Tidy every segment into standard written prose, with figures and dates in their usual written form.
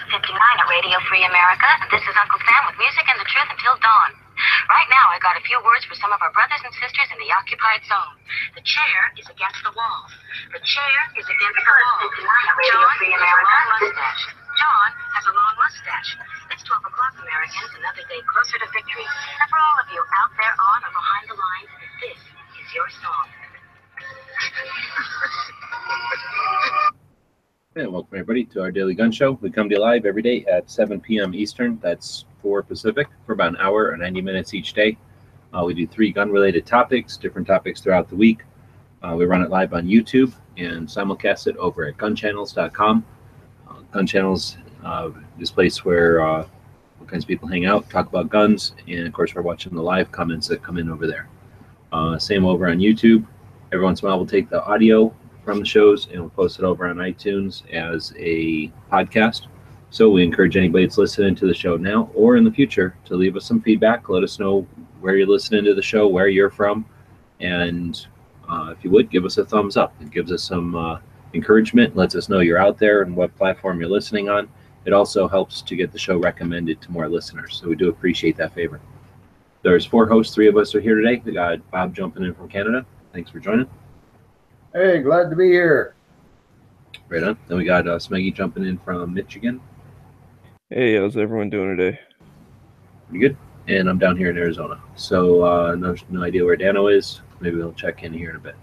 at Radio Free America, and this is Uncle Sam with music and the truth until dawn. Right now, I got a few words for some of our brothers and sisters in the occupied zone. The chair is against the wall. The chair is against the wall. John has a long mustache. John has a long mustache. It's 12 o'clock, Americans, another day closer to victory. And for all of you out there on or behind the lines, this is your song. And welcome everybody to our Daily Gun Show. We come to you live every day at 7 p.m. Eastern. That's 4 Pacific for about an hour or 90 minutes each day. We do 3 gun-related topics, different topics throughout the week. We run it live on YouTube and simulcast it over at gunchannels.com. Gun Channels is a place where all kinds of people hang out, talk about guns, and of course we're watching the live comments that come in over there. Same over on YouTube. Every once in a while we'll take the audio from the shows and we'll post it over on iTunes as a podcast. So we encourage anybody that's listening to the show now or in the future to leave us some feedback. Let us know where you're listening to the show, where you're from, and if you would, give us a thumbs up. It gives us some encouragement, lets us know you're out there and what platform you're listening on. It also helps to get the show recommended to more listeners, so we do appreciate that favor. There's 4 hosts, 3 of us are here today. We got Bob jumping in from Canada. Thanks for joining. Hey, glad to be here. Right on. Then we got Smeggy jumping in from Michigan. Hey, how's everyone doing today? Pretty good. And I'm down here in Arizona. So no idea where Dano is. Maybe we'll check in here in a bit.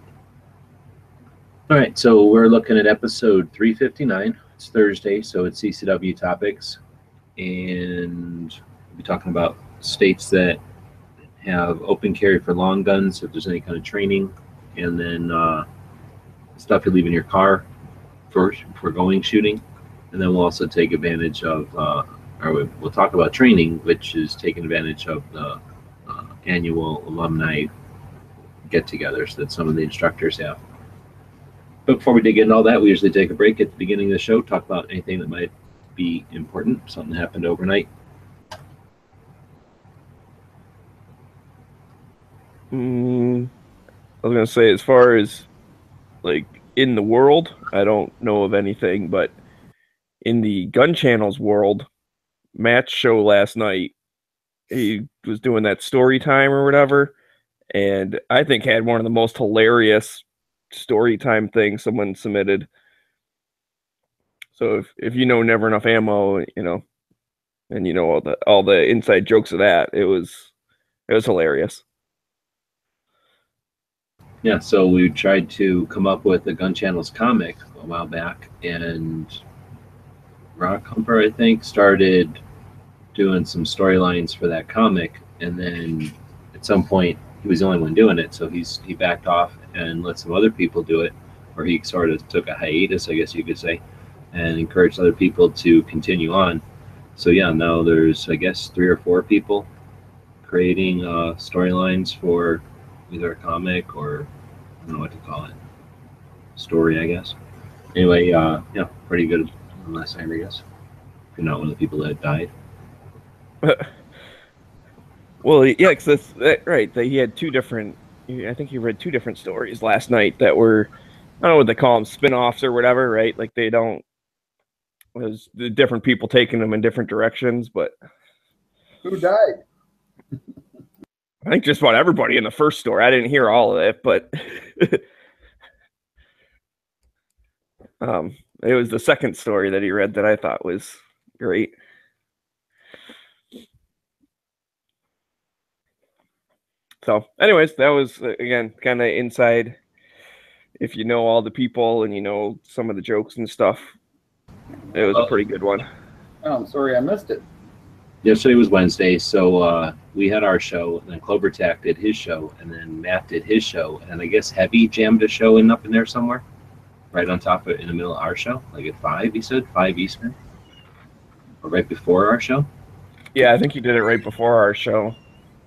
All right, so we're looking at episode 359. It's Thursday, so it's CCW topics. And we'll be talking about states that have open carry for long guns, if there's any kind of training, and then stuff you leave in your car for going shooting. And then we'll also take advantage of, or we'll talk about training, which is taking advantage of the annual alumni get-togethers that some of the instructors have. But before we dig into all that, we usually take a break at the beginning of the show, talk about anything that might be important, something that happened overnight. I was going to say, as far as, like, in the world, I don't know of anything, but in the Gun Channels world, Matt's show last night, he was doing that story time or whatever, and I think had one of the most hilarious story time things someone submitted. So if you know Never Enough Ammo, you know, and you know all the inside jokes of that, it was hilarious. Yeah, so we tried to come up with a Gun Channels comic a while back, and Rock Humper, I think, started doing some storylines for that comic, and then at some point he was the only one doing it, so he backed off and let some other people do it, or he sort of took a hiatus, I guess you could say, and encouraged other people to continue on. So yeah, now there's, I guess, 3 or 4 people creating storylines for either a comic or I don't know what to call it, story, I guess. Anyway, yeah, pretty good last night, I guess. If you're not one of the people that died. Well, yeah, because that's right. He had 2 different. I think he read 2 different stories last night that were, I don't know what they call them, spin-offs or whatever, right? Like they don't. It was the different people taking them in different directions, but Who died? I think just about everybody in the first story. I didn't hear all of it, but it was the second story that he read that I thought was great. So, anyways, that was, again, kind of inside. If you know all the people and you know some of the jokes and stuff, it was a pretty good one. Oh, I'm sorry I missed it. Yesterday was Wednesday, so we had our show, and then Clover Tack did his show, and then Matt did his show, and I guess Heavy jammed a show up in there somewhere, right on top of, in the middle of our show, like at 5, he said, 5 Eastern, or right before our show. Yeah, I think he did it right before our show.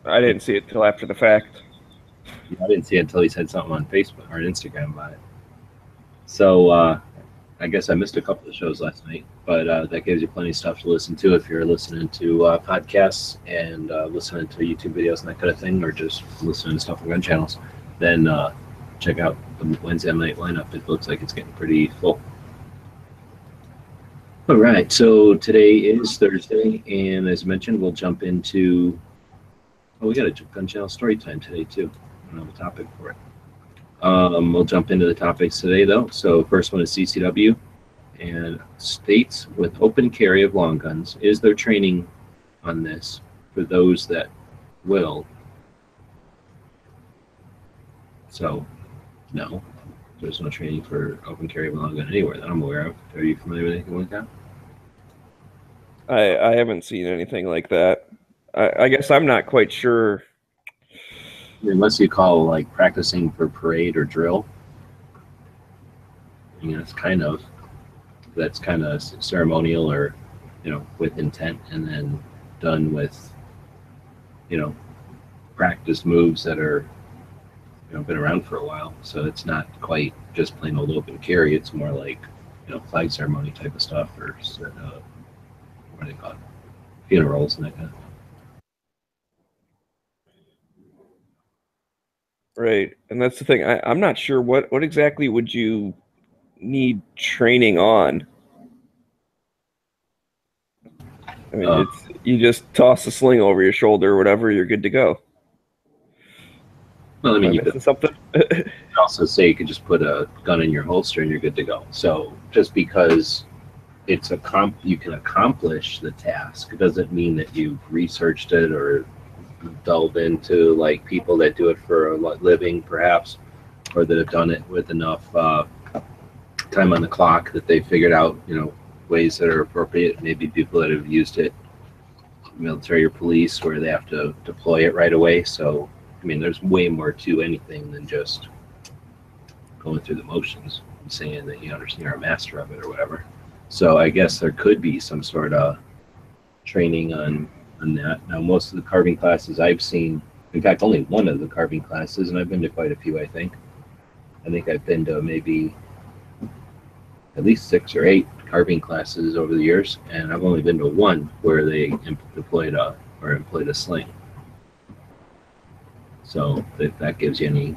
I didn't see it till after the fact. Yeah, I didn't see it until he said something on Facebook or Instagram about it. So I guess I missed a couple of shows last night, but that gives you plenty of stuff to listen to if you're listening to podcasts and listening to YouTube videos and that kind of thing, or just listening to stuff on Gun Channels. Then check out the Wednesday night lineup. It looks like it's getting pretty full. All right, so today is Thursday, and as mentioned, we'll jump into. Oh, we got a gun channel story time today too. I don't have a topic for it. We'll jump into the topics today, though. So first one is CCW, and states with open carry of long guns. Is there training on this for those that will? So, no, there's no training for open carry of long gun anywhere that I'm aware of. Are you familiar with anything like that? I haven't seen anything like that. I guess I'm not quite sure. Unless you call like practicing for parade or drill. It's that's kind of ceremonial or, with intent, and then done with, practice moves that are, been around for a while. So it's not quite just plain old open carry. It's more like, flag ceremony type of stuff, or what do they call it? Funerals and that kind of thing. Right, and that's the thing. I'm not sure what exactly would you need training on. I mean, it's you just toss a sling over your shoulder or whatever, you're good to go. Well, I mean, you could something. also say you could just put a gun in your holster and you're good to go. So just because it's you can accomplish the task doesn't mean that you've researched it or delve into like people that do it for a living, perhaps, or that have done it with enough time on the clock that they figured out, ways that are appropriate. Maybe people that have used it, military or police, where they have to deploy it right away. So, I mean, there's way more to anything than just going through the motions and saying that you understand you're a master of it or whatever. So I guess there could be some sort of training on that. Now, most of the carving classes I've seen, in fact, only one of the carving classes, and I've been to quite a few, I think I've been to maybe at least 6 or 8 carving classes over the years, and I've only been to one where they employed a sling. So if that gives you any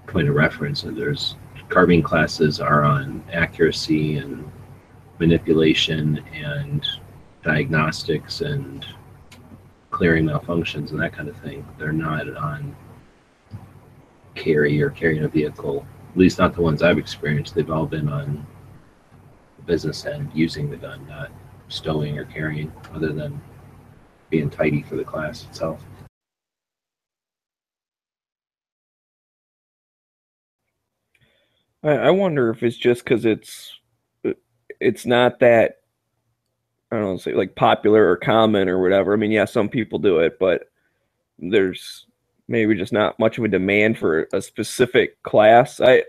point of reference, there's carving classes are on accuracy and manipulation and diagnostics and clearing malfunctions and that kind of thing. They're not on carry or carrying a vehicle, at least not the ones I've experienced. They've all been on the business end, using the gun, not stowing or carrying, other than being tidy for the class itself. I wonder if it's just because it's not that, I don't know, say like popular or common or whatever. I mean, yeah, some people do it, but there's maybe just not much of a demand for a specific class. I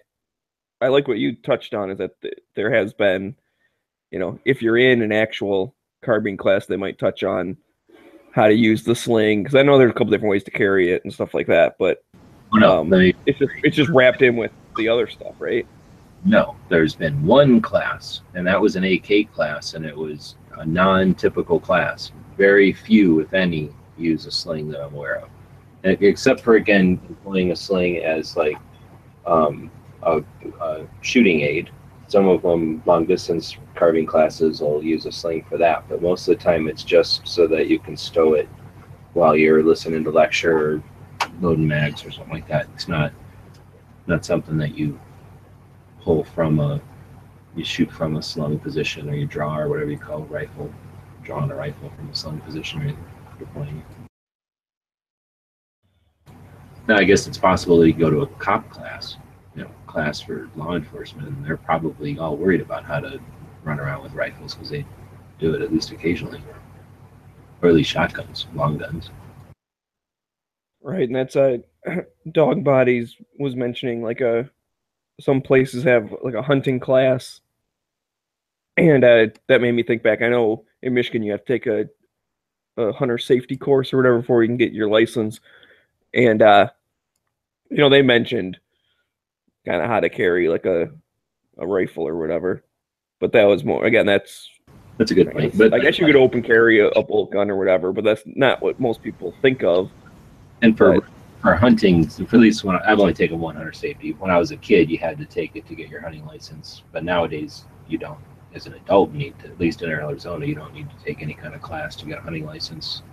like what you touched on, is that there has been, if you're in an actual carbine class, they might touch on how to use the sling, because I know there's a couple different ways to carry it and stuff like that, but it's just wrapped in with the other stuff, right? No, there's been one class, and that was an AK class, and it was a non-typical class. Very few, if any, use a sling that I'm aware of, except for, again, employing a sling as like a shooting aid. Some of them, long distance carving classes, will use a sling for that, but most of the time it's just so that you can stow it while you're listening to lecture or loading mags or something like that. It's not something that you pull from you shoot from a slung position, or you draw, or whatever you call a rifle, drawing a rifle from a slung position, or deploying it. Now, I guess it's possible that you go to a cop class, class for law enforcement, and they're probably all worried about how to run around with rifles, because they do it at least occasionally, or at least shotguns, long guns. Right, and that's Dog Bodies was mentioning like some places have like a hunting class, and that made me think back. I know in Michigan you have to take a hunter safety course or whatever before you can get your license, and they mentioned kind of how to carry like a rifle or whatever, but that was more, again, that's a good point. But I guess you could open carry a bolt gun or whatever, but that's not what most people think of. And for hunting, for at least when I've only taken one hunter safety. When I was a kid, you had to take it to get your hunting license, but nowadays you don't. as an adult need to, at least in Arizona, you don't need to take any kind of class to get a hunting license.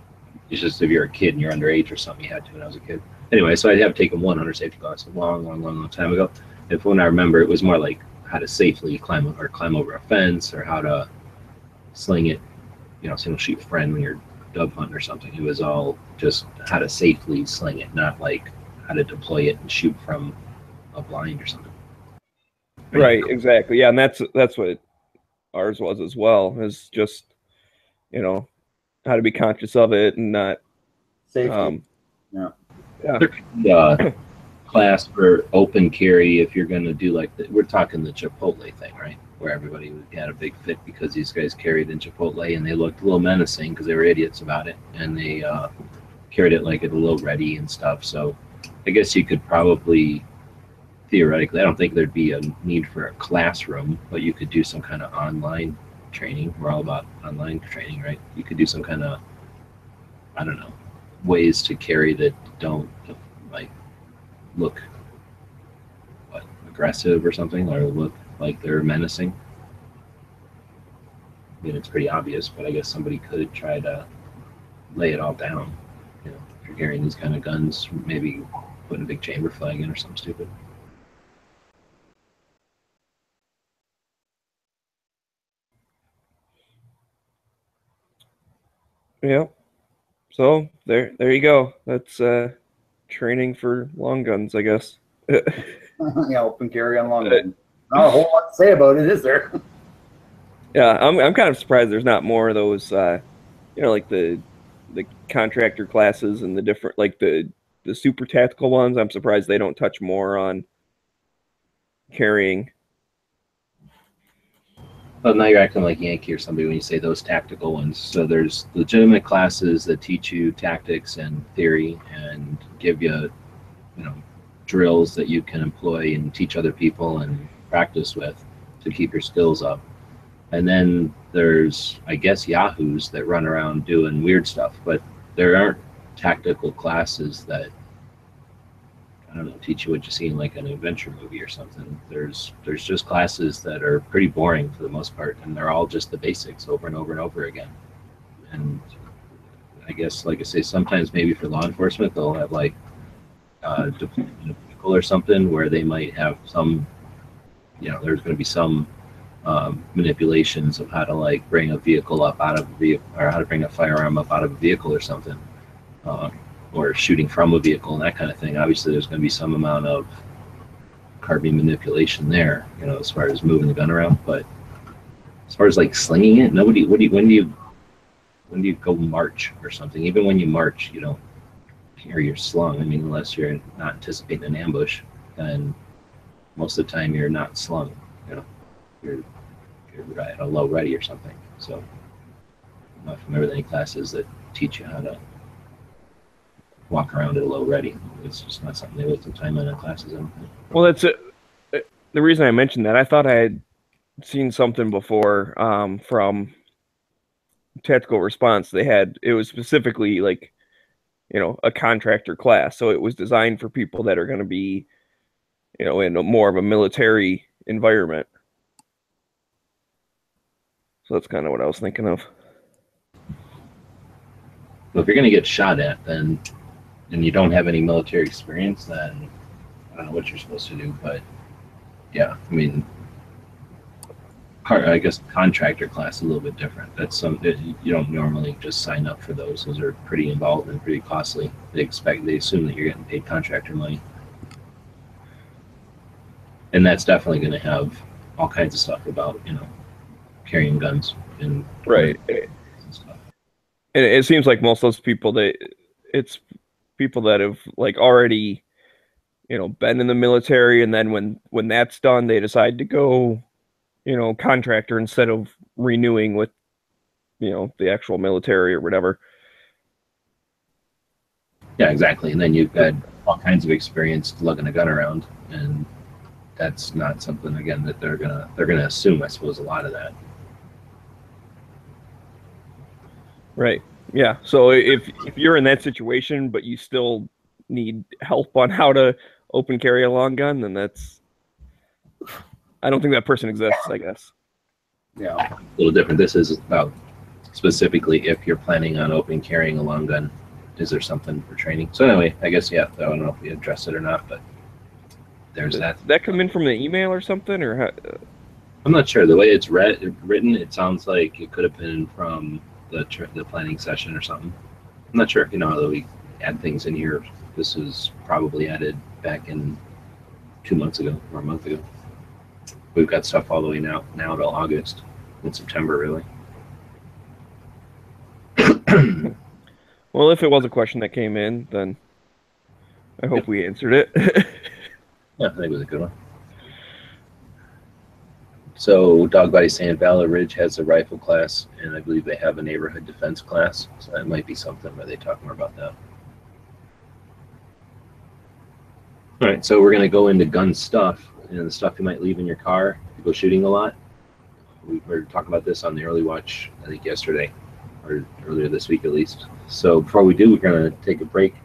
It's just if you're a kid and you're underage or something, you had to when I was a kid. Anyway, so I have taken one hunter safety class a long time ago. And when I remember, it was more like how to safely climb over a fence, or how to sling it, single shoot friend when you're dove hunting or something. It was all just how to safely sling it, not like how to deploy it and shoot from a blind or something. Right, exactly. Yeah, and that's what ours was as well. Is just how to be conscious of it and not Safety. Class for open carry, if you're going to do like we're talking the Chipotle thing, right? Where everybody had a big fit because these guys carried in Chipotle and they looked a little menacing because they were idiots about it, and they carried it like at a low ready and stuff. So I guess you could probably theoretically, I don't think there'd be a need for a classroom, but you could do some kind of online training. We're all about online training, right? You could do some kind of, I don't know, ways to carry that don't like look aggressive or something, or look like they're menacing. I mean, it's pretty obvious, but I guess somebody could try to lay it all down. If you're carrying these kind of guns, maybe put a big chamber flag in or something stupid. Yeah. So there you go. That's training for long guns, I guess. Yeah, open carry on long guns. Not a whole lot to say about it, is there? Yeah, I'm kind of surprised there's not more of those, like the contractor classes and the different, like the super tactical ones. I'm surprised they don't touch more on carrying. Well, now you're acting like Yankee or somebody when you say those tactical ones. So there's legitimate classes that teach you tactics and theory and give you, drills that you can employ and teach other people and practice with to keep your skills up. And then there's, I guess, yahoos that run around doing weird stuff, but there aren't tactical classes that, I don't know, teach you what you see in like an adventure movie or something. There's just classes that are pretty boring for the most part, and they're all just the basics over and over and over again. And I guess, like I say, sometimes maybe for law enforcement, they'll have like deployment in a vehicle or something where they might have some, there's going to be some manipulations of how to like bring a vehicle up out of a vehicle, or how to bring a firearm up out of a vehicle or something. Or shooting from a vehicle and that kind of thing. Obviously, there's going to be some amount of carbine manipulation there, as far as moving the gun around. But as far as like slinging it, nobody. When do you go march or something? Even when you march, you don't carry your slung. I mean, unless you're not anticipating an ambush, then most of the time you're not slung. You're at a low ready or something. So I'm not familiar with any classes that teach you how to walk around at a low ready. It's just not something they waste some time on in classes. Well, that's it. The reason I mentioned that, I thought I had seen something before from Tactical Response. It was specifically like, a contractor class. So it was designed for people that are going to be, in more of a military environment. So that's kind of what I was thinking of. Well, if you're going to get shot at, then, and you don't have any military experience, then I don't know what you're supposed to do. But yeah, I mean, I guess contractor class is a little bit different. That's something you don't normally just sign up for those. Those are pretty involved and pretty costly. They assume that you're getting paid contractor money. And that's definitely going to have all kinds of stuff about, carrying guns and right. And stuff. And it seems like most of those people, it's people that have like already, been in the military, and then when that's done, they decide to go, contractor instead of renewing with, the actual military or whatever. Yeah, exactly. And then you've got all kinds of experience lugging a gun around, and that's not something, again, that they're gonna assume, I suppose, a lot of that. Right. Yeah. So if you're in that situation, but you still need help on how to open carry a long gun, then I don't think that person exists, I guess. Yeah. A little different. This is about specifically if you're planning on open carrying a long gun. Is there something for training? So anyway, I guess, yeah, I don't know if we addressed it or not, but there's that. Did that come in from the email or something, or how? I'm not sure. The way it's written, it sounds like it could have been from the planning session or something. I'm not sure. You know, though we add things in here. This was probably added back in 2 months ago or a month ago. We've got stuff all the way now till August and September, really. Well, if it was a question that came in, then I hope we answered it. Yeah, I think it was a good one. So Dog Body's saying Valor Ridge has a rifle class, and I believe they have a neighborhood defense class. So that might be something where they talk more about that. All right, so we're going to go into gun stuff, and the stuff you might leave in your car if you go shooting a lot. We were talking about this on the early watch, I think yesterday, or earlier this week at least. So before we do, we're going to take a break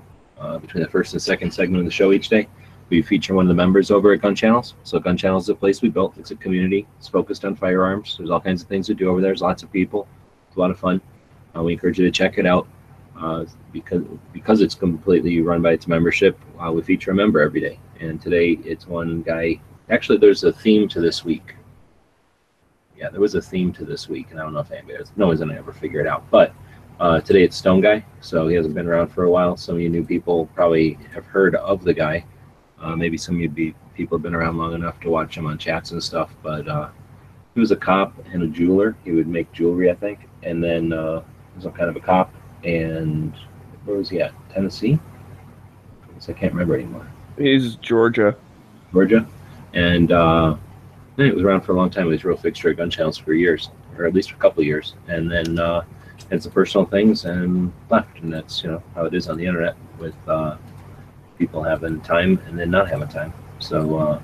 between the first and second segment of the show each day. We feature one of the members over at Gun Channels. So Gun Channels is a place we built. It's a community. It's focused on firearms. There's all kinds of things to do over there. There's lots of people. It's a lot of fun. We encourage you to check it out because it's completely run by its membership. We feature a member every day. And today it's one guy. Actually, there's a theme to this week. Yeah, there was a theme to this week, and I don't know if no one's gonna ever figure it out. But today it's Stone Guy. So he hasn't been around for a while. Some of you new people probably have heard of the guy. Maybe some of you people have been around long enough to watch him on chats and stuff, but he was a cop and a jeweler. He would make jewelry, I think, and then he was some kind of a cop. And where was he at? Tennessee? I can't remember anymore. He's Georgia. And he was around for a long time. He was a real fixture at Gun Channels for years, or at least for a couple of years. And then had some personal things and left. And that's, you know, how it is on the internet with people having time and then not having time. So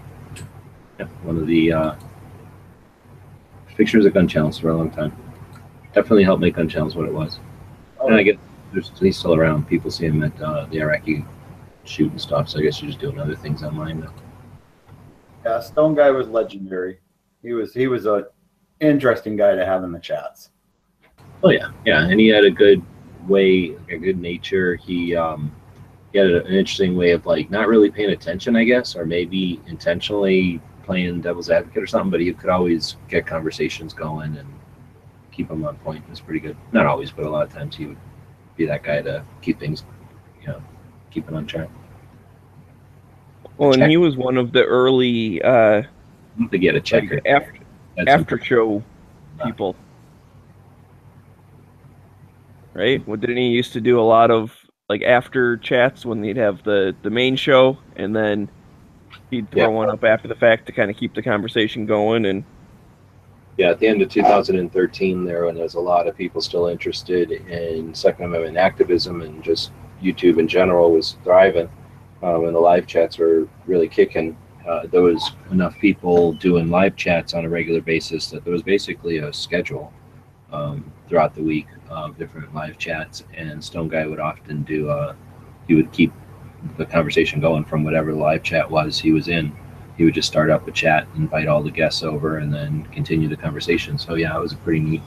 yeah, one of the fixtures at Gun Channels for a long time. Definitely helped make Gun Channels what it was. And I guess he's still around. People see him at the Iraqi shoot and stuff. So I guess you're just doing other things online now. Yeah, Stone Guy was legendary. He was a interesting guy to have in the chats. Oh yeah, and he had a good way, a good nature. He had an interesting way of like not really paying attention, I guess, or maybe intentionally playing devil's advocate or something. But he could always get conversations going and keep them on point. It was pretty good. Not always, but a lot of times he would be that guy to keep things, you know, keep it on track. Well, and he was one of the early to get a checker after show people, right? Well, didn't he used to do a lot of like after chats when they'd have the main show, and then he'd throw one up after the fact to kind of keep the conversation going? And yeah, at the end of 2013, there was a lot of people still interested in Second Amendment activism, and just YouTube in general was thriving. When the live chats were really kicking, there was enough people doing live chats on a regular basis that there was basically a schedule throughout the week of different live chats, and Stone Guy would often do he would keep the conversation going from whatever the live chat was he was in. He would just start up a chat, invite all the guests over, and then continue the conversation. So yeah, it was a pretty neat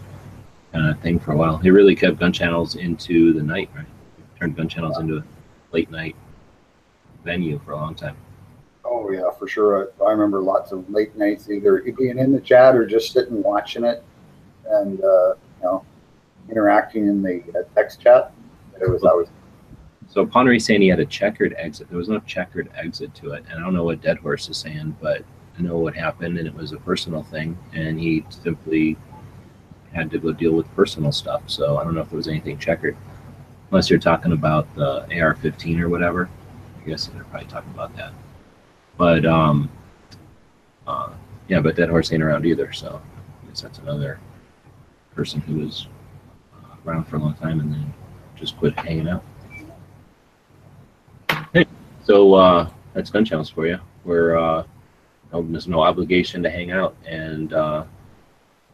kind of thing for a while. He really kept Gun Channels into the night, right? Turned Gun Channels into a late night venue for a long time. Oh yeah, for sure. I remember lots of late nights, either being in the chat or just sitting watching it, and you know, interacting in the text chat. It was always. So Connery's saying he had a checkered exit. There was no checkered exit to it, and I don't know what Dead Horse is saying, but I know what happened, and it was a personal thing, and he simply had to go deal with personal stuff. So I don't know if there was anything checkered, unless you're talking about the AR-15 or whatever. I guess they're probably talking about that. But yeah, but Dead Horse ain't around either, so I guess that's another person who was around for a long time and then just quit hanging out. Hey, so that's Gun Channels for you. We're there's no obligation to hang out, and you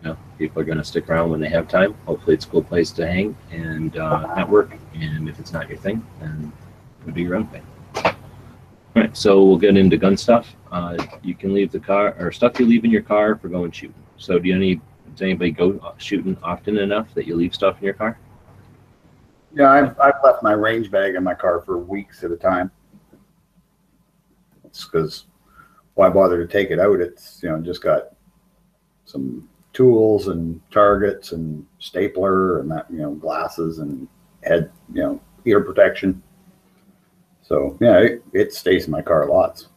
know, people are going to stick around when they have time. Hopefully, it's a cool place to hang and network. And if it's not your thing, then it would be your own thing. All right, so we'll get into gun stuff. You can leave the car, or stuff you leave in your car for going shooting. So do you Does anybody go shooting often enough that you leave stuff in your car? Yeah, I've left my range bag in my car for weeks at a time. It's because why bother to take it out? It's, you know, just got some tools and targets and stapler and that, you know, glasses and head, you know, ear protection. So yeah, it stays in my car lots.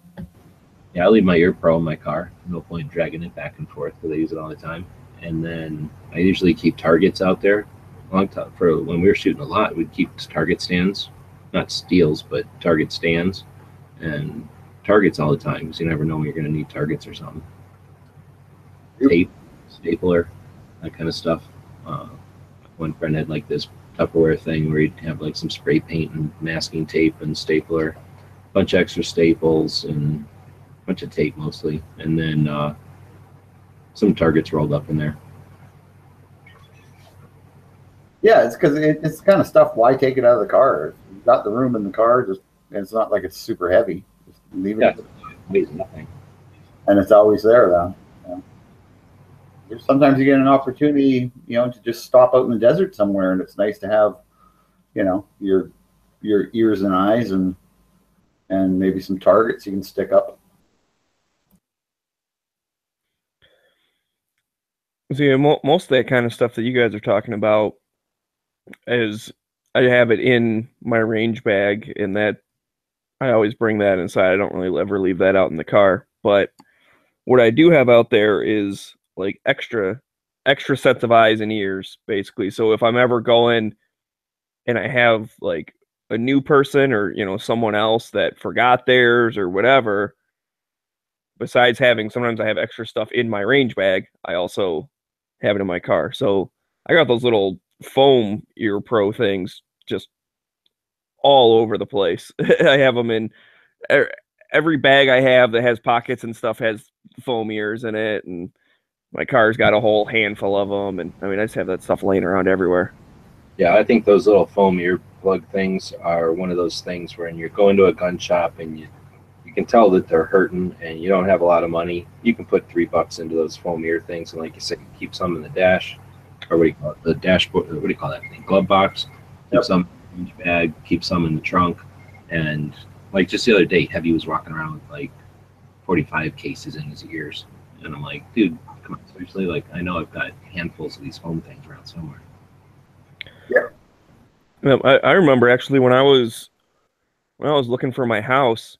Yeah, I leave my ear pro in my car. No point dragging it back and forth because I use it all the time. And then I usually keep targets out there. Long time for when we were shooting a lot, we'd keep target stands, not steels, but target stands and targets all the time because you never know when you're going to need targets or something. Yep. Tape, stapler, that kind of stuff. One friend had like this Tupperware thing where he'd have like some spray paint and masking tape and stapler, a bunch of extra staples and a bunch of tape mostly, and then some targets rolled up in there. Yeah, it's because it's the kind of stuff. Why take it out of the car? If you've got the room in the car, just, and it's not like it's super heavy. Just leave it. Yeah, weighs nothing. And it's always there then. Yeah. Sometimes you get an opportunity, you know, to just stop out in the desert somewhere, and it's nice to have, you know, your ears and eyes and maybe some targets you can stick up. See, most of that kind of stuff that you guys are talking about is I have it in my range bag, and that I always bring that inside. I don't really ever leave that out in the car. But what I do have out there is like extra sets of eyes and ears, basically. So if I'm ever going and I have like a new person or, you know, someone else that forgot theirs or whatever, besides having, sometimes I have extra stuff in my range bag, I also have it in my car. So I got those little foam ear pro things just all over the place. I have them in every bag I have that has pockets and stuff has foam ears in it, and my car's got a whole handful of them. And I mean, I just have that stuff laying around everywhere. Yeah, I think those little foam ear plug things are one of those things where you go into a gun shop and you can tell that they're hurting and you don't have a lot of money. You can put $3 into those foam ear things, and like you said, keep some in the dash, or what do you call it, the dashboard, what do you call that thing, glove box. Keep some in each bag, keep some in the trunk. And like just the other day, Heavy was walking around with like 45 cases in his ears, and I'm like, dude, come on, seriously? Like, I know I've got handfuls of these foam things around somewhere. Yeah. I remember actually when I was looking for my house,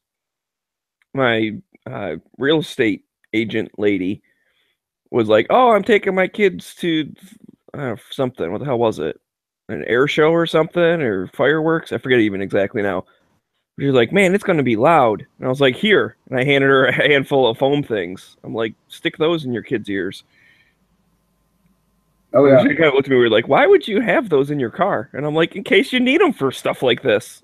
my real estate agent lady was like, "Oh, I'm taking my kids to something. What the hell was it? An air show or something, or fireworks? I forget even exactly now." She was like, "Man, it's going to be loud." And I was like, "Here." And I handed her a handful of foam things. I'm like, "Stick those in your kids' ears." Oh yeah. She kind of looked at me weird, like, "Why would you have those in your car?" And I'm like, "In case you need them for stuff like this."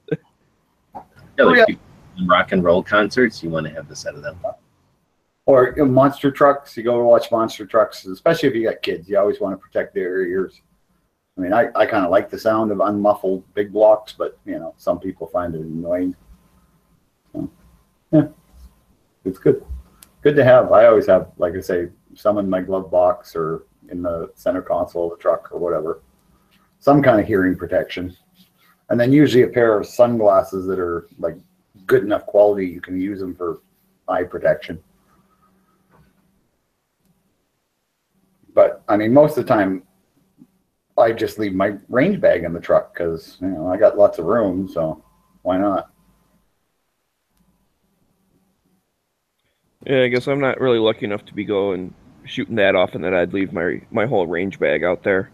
Yeah, like rock and roll concerts, you want to have the set of them. Or monster trucks. You go to watch monster trucks, especially if you got kids. You always want to protect their ears. I mean, I kind of like the sound of unmuffled big blocks, but you know, some people find it annoying. So, yeah, it's good. Good to have. I always have, like I say, some in my glove box or in the center console of the truck or whatever. Some kind of hearing protection, and then usually a pair of sunglasses that are like good enough quality you can use them for eye protection. But I mean, most of the time, I just leave my range bag in the truck because, you know, I got lots of room, so why not? Yeah, I guess I'm not really lucky enough to be going shooting that often that I'd leave my whole range bag out there.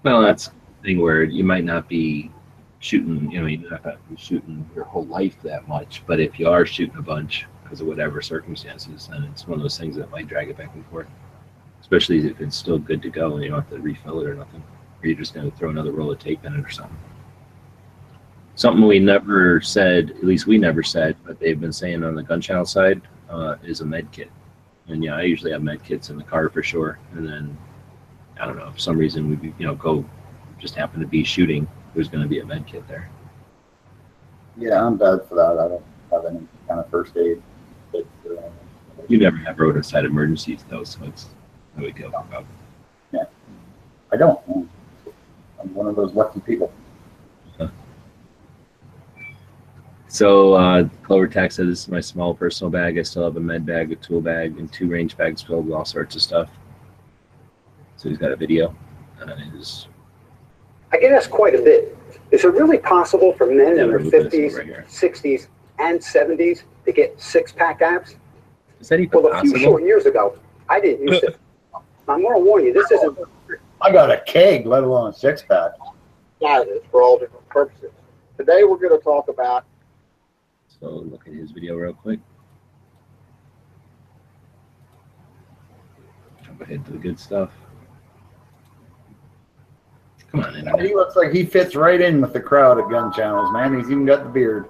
Well, that's the thing where you might not be shooting, you know, you're not going to be shooting your whole life that much, but if you are shooting a bunch because of whatever circumstances, then it's one of those things that might drag it back and forth, especially if it's still good to go and you don't have to refill it or nothing, or you're just going to throw another roll of tape in it or something. Something we never said, at least we never said, but they've been saying on the gun channel side, is a med kit. And yeah, I usually have med kits in the car for sure. And then, I don't know, for some reason we, you know, go just happen to be shooting, there's going to be a med kit there. Yeah, I'm bad for that. I don't have any kind of first aid kit or anything. You never have roadside emergencies though, so it's no big deal about. I don't. I'm one of those lucky people. So Clover Tack said this is my small personal bag. I still have a med bag, a tool bag, and 2 range bags filled with all sorts of stuff. So he's got a video. I get asked quite a bit. Is it really possible for men in their look at this 50s, right here. 60s, and 70s to get six-pack abs? Is that even Well, a few possible? short years ago, I didn't use it. I'm going to warn you, this isn't I got a keg, let alone a 6-pack. guided for all different purposes. Today, we're going to talk about. So look at his video real quick. Jump ahead to the good stuff. Come on, internet. He looks like he fits right in with the crowd at gun channels, man. He's even got the beard.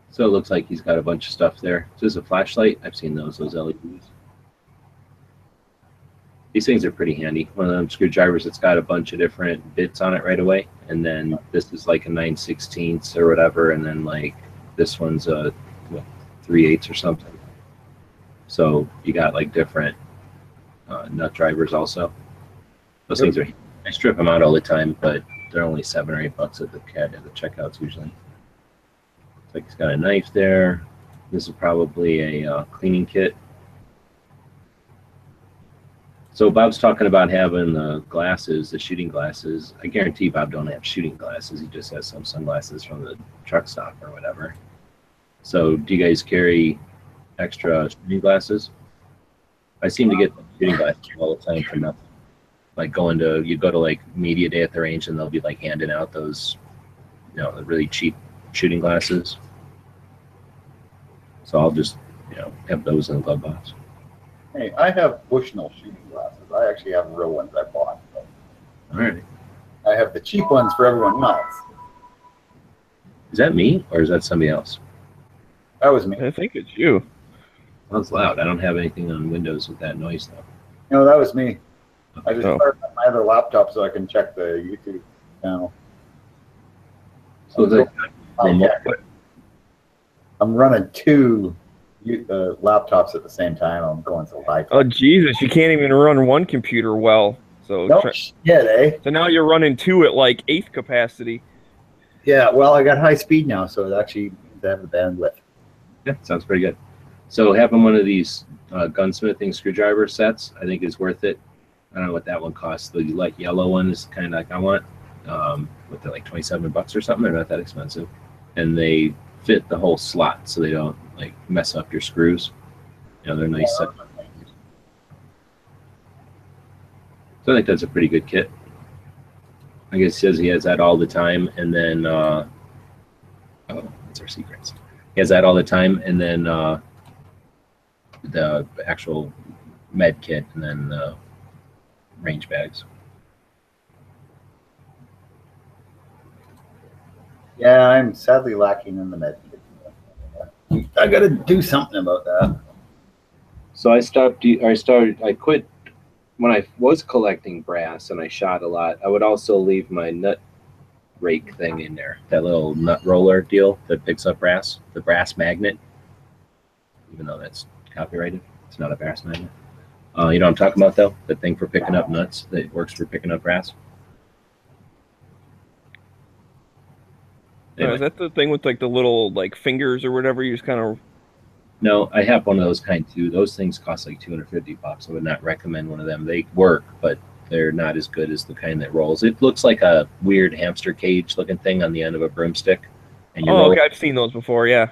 So it looks like he's got a bunch of stuff there. So there's a flashlight. I've seen those LEDs. These things are pretty handy. One of them screwdrivers that's got a bunch of different bits on it right away. And then this is like a 9/16 or whatever. And then like this one's a 3/8 or something. So you got like different nut drivers also. Those things are, I strip them out all the time, but they're only $7 or $8 at the checkouts usually. It's like he's got a knife there. This is probably a cleaning kit. So Bob's talking about having the glasses, the shooting glasses. I guarantee Bob don't have shooting glasses. He just has some sunglasses from the truck stop or whatever. So do you guys carry extra shooting glasses? I seem to get shooting glasses all the time for nothing. Like you go to like media day at the range and they'll be like handing out those, the really cheap shooting glasses. So I'll just, have those in the glove box. Hey, I have Bushnell shooting glasses. I actually have real ones I bought. All right. I have the cheap ones for everyone else. Is that me or is that somebody else? That was me. I think it's you. That's loud. I don't have anything on Windows with that noise though. No, that was me. I just Oh. started on my other laptop so I can check the YouTube channel. So it's like, I'm running 2 laptops at the same time. I'm going so high. Oh Jesus, you can't even run one computer well. So No shit, eh? so now you're running 2 at like 1/8 capacity. Yeah, well, I got high speed now, so it actually means I have the bandwidth. yeah, sounds pretty good. So having one of these gunsmithing screwdriver sets, I think is worth it. I don't know what that one costs. The light yellow one is kind of like I want. What they're like $27 or something. They're not that expensive, and they fit the whole slot, so they don't like mess up your screws. They're nice. So I think that's a pretty good kit. I guess he says he has that all the time, and then oh, that's our secrets. He has that all the time, and then the actual med kit, and then range bags. Yeah, I'm sadly lacking in the med kit. I got to do something about that. So I quit when I was collecting brass and I shot a lot. I would also leave my nut rake thing in there, that little nut roller deal that picks up brass, the brass magnet, even though that's copyrighted. It's not a brass magnet. You know what I'm talking about though? The thing for picking up nuts that works for picking up brass. Is that the thing with like the little like fingers or whatever? You just kind of. No, I have one of those kind too. Those things cost like $250. I would not recommend one of them. They work, but they're not as good as the kind that rolls. It looks like a weird hamster cage looking thing on the end of a broomstick. And you roll Okay, I've seen those before. Yeah.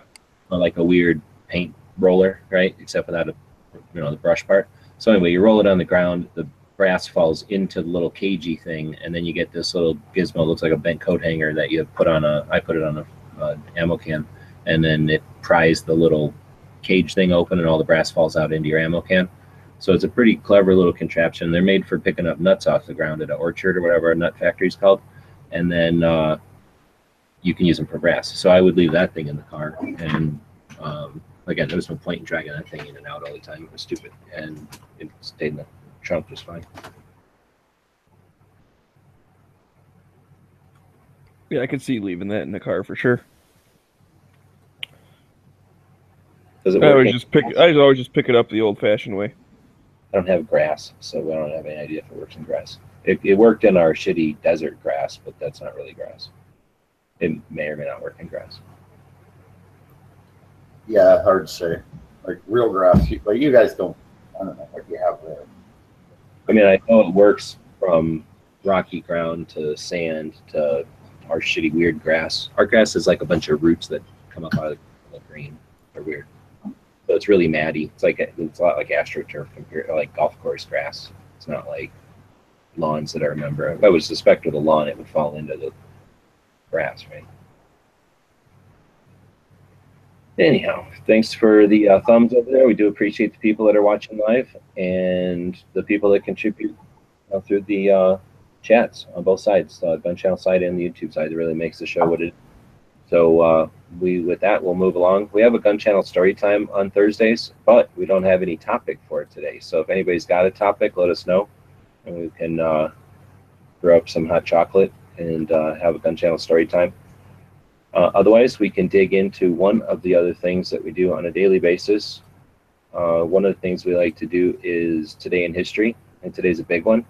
like a weird paint roller, right? Except without the brush part. So anyway, you roll it on the ground. The brass falls into the little cagey thing, and then you get this little gizmo. It looks like a bent coat hanger that you put on I put it on a ammo can, and then it pries the little cage thing open, and all the brass falls out into your ammo can. So it's a pretty clever little contraption. They're made for picking up nuts off the ground at an orchard or whatever a nut factory is called, and then you can use them for brass. So I would leave that thing in the car, and again, there was no point in dragging that thing in and out all the time. It was stupid, and it stayed in the trunk just fine. Yeah, I could see leaving that in the car for sure. Does it I work? always just pick it up the old-fashioned way. I don't have grass, so I don't have any idea if it works in grass. It worked in our shitty desert grass, but that's not really grass. It may or may not work in grass. Yeah, hard to say. Like real grass, but you guys don't. I don't know what you have there. I mean, I know it works from rocky ground to sand to our shitty weird grass. Our grass is like a bunch of roots that come up out of the green. They're weird. So it's really matty. It's a lot like AstroTurf compared to like golf course grass. It's not like lawns that I remember. If I would suspect with a lawn, it would fall into the grass, right? Anyhow, thanks for the thumbs over there. We do appreciate the people that are watching live and the people that contribute through the chats on both sides, the Gun Channel side and the YouTube side. It really makes the show what it is. So with that, we'll move along. We have a Gun Channel story time on Thursdays, but we don't have any topic for it today. So if anybody's got a topic, let us know, and we can brew up some hot chocolate and have a Gun Channel story time. Otherwise, we can dig into one of the other things that we do on a daily basis. One of the things we like to do is Today in History, and today's a big one.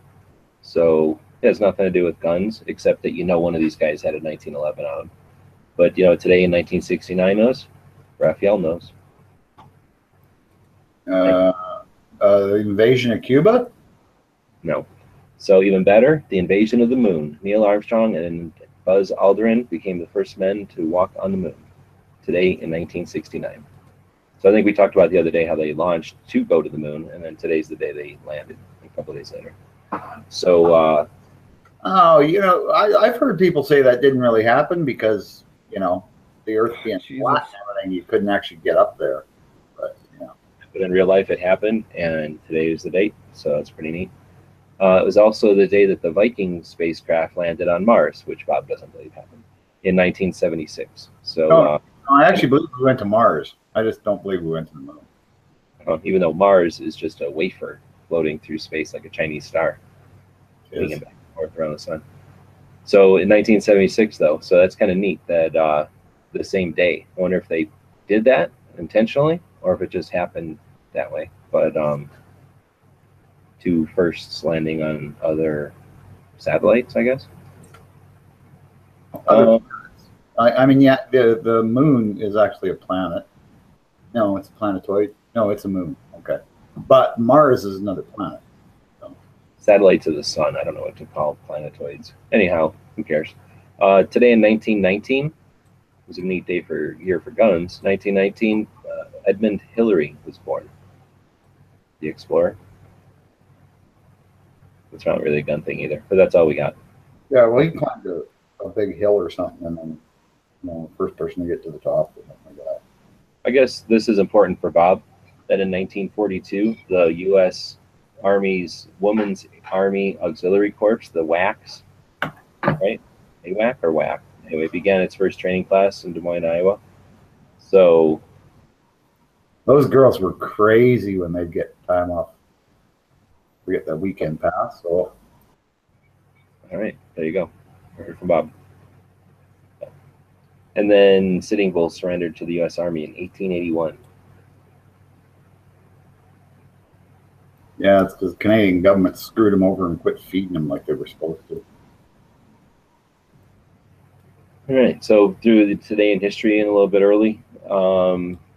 So it has nothing to do with guns, except that one of these guys had a 1911 on him. But today in 1969 knows? Raphael knows. The invasion of Cuba? No. So even better, the invasion of the moon. Neil Armstrong and Buzz Aldrin became the first men to walk on the moon. Today in 1969. So I think we talked about the other day how they launched to go to the moon, and then today's the day they landed, a couple of days later. So, I've heard people say that didn't really happen because, the Earth being flat and everything, you couldn't actually get up there. But in real life, it happened, and today is the date, so it's pretty neat. It was also the day that the Viking spacecraft landed on Mars, which Bob doesn't believe happened, in 1976. So, I actually believe we went to Mars. I just don't believe we went to the moon. Even though Mars is just a wafer floating through space like a Chinese star, moving back and forth around the sun. So in 1976, though, so that's kind of neat that the same day. I wonder if they did that intentionally or if it just happened that way. But two firsts landing on other satellites, I guess. The moon is actually a planet. No, it's a planetoid. No, it's a moon. Okay. But Mars is another planet. So. Satellites of the sun. I don't know what to call planetoids. Anyhow, who cares? Today in 1919 was a neat year for guns. 1919, Edmund Hillary was born. The explorer. It's not really a gun thing either, but that's all we got. Yeah, well, he climbed a big hill or something, and then first person to get to the top or something like that. I guess this is important for Bob, that in 1942, the U.S. Army's Women's Army Auxiliary Corps, the WACs, right? AWAC or WAC? Anyway, began its first training class in Des Moines, Iowa. So those girls were crazy when they'd get time off. We get that weekend pass. So, all right, there you go. I heard from Bob. And then Sitting Bull surrendered to the U.S. Army in 1881. Yeah, it's because the Canadian government screwed them over and quit feeding them like they were supposed to. All right, so through the Today in History and a little bit early.